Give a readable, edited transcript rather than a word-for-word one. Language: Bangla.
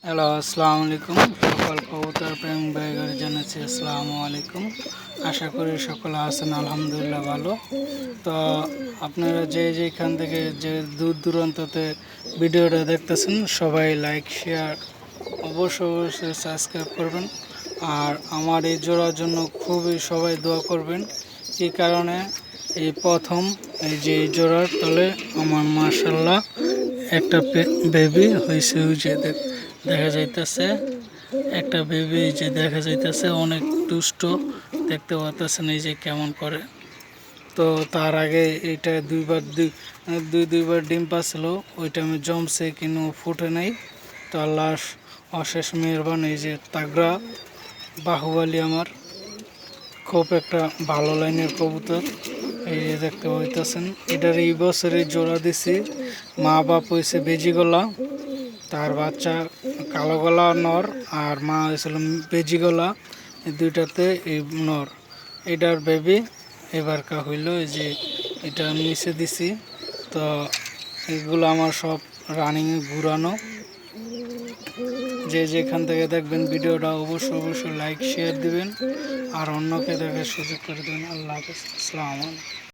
হ্যালো, আসসালামু আলাইকুম। সকল কবুতর প্রেম ভাইদের জানাচ্ছি আসসালামু আলাইকুম। আশা করি সকলে আছেন আলহামদুলিল্লাহ ভালো। তো আপনারা যেখান থেকে যে দূর দূরান্ততে ভিডিওটা দেখতেছেন সবাই লাইক শেয়ার অবশ্যই সাবস্ক্রাইব করবেন। আর আমার এই জোড়ার জন্য খুবই সবাই দোয়া করবেন। এই কারণে এই প্রথম এই যে এই জোড়ার তলে আমার মাশাআল্লাহ একটা বেবি হয়েছে, ওই যে দেখা যাইতেছে একটা বেবি যে দেখা যাইতেছে অনেক দুষ্ট দেখতে পাচ্ছেন এই যে কেমন করে। তো তার আগে এটা দুইবার ডিম পাচ্ছিল, ওই টাইমে জমছে কিন্তু ফুটে নাই। তো আল্লাহ অশেষ মেহেরবান। এই যে তাগড়া বাহুবলী আমার খুব একটা ভালো লাইনের কবুতর, এই যে দেখতে পাইতেছেন। এটার এই বছরে জোড়া দিছি, মা বাপ হয়েছে বেজি গলা, তার বাচ্চা কালো গলা নর আর মা হয়েছিল বেজি গলা। এই দুইটাতে এই নর, এটার বেবি এবারকা হইল। এই যে এটা নিচে দিছি। তো এগুলো আমার সব রানিংয়ে ঘুরানো। যেখান থেকে দেখবেন ভিডিওটা অবশ্যই লাইক শেয়ার দিবেন আর অন্যকে দেখার সুযোগ করে দেবেন। আল্লাহ হাফেজ, আসসালামু আলাইকুম।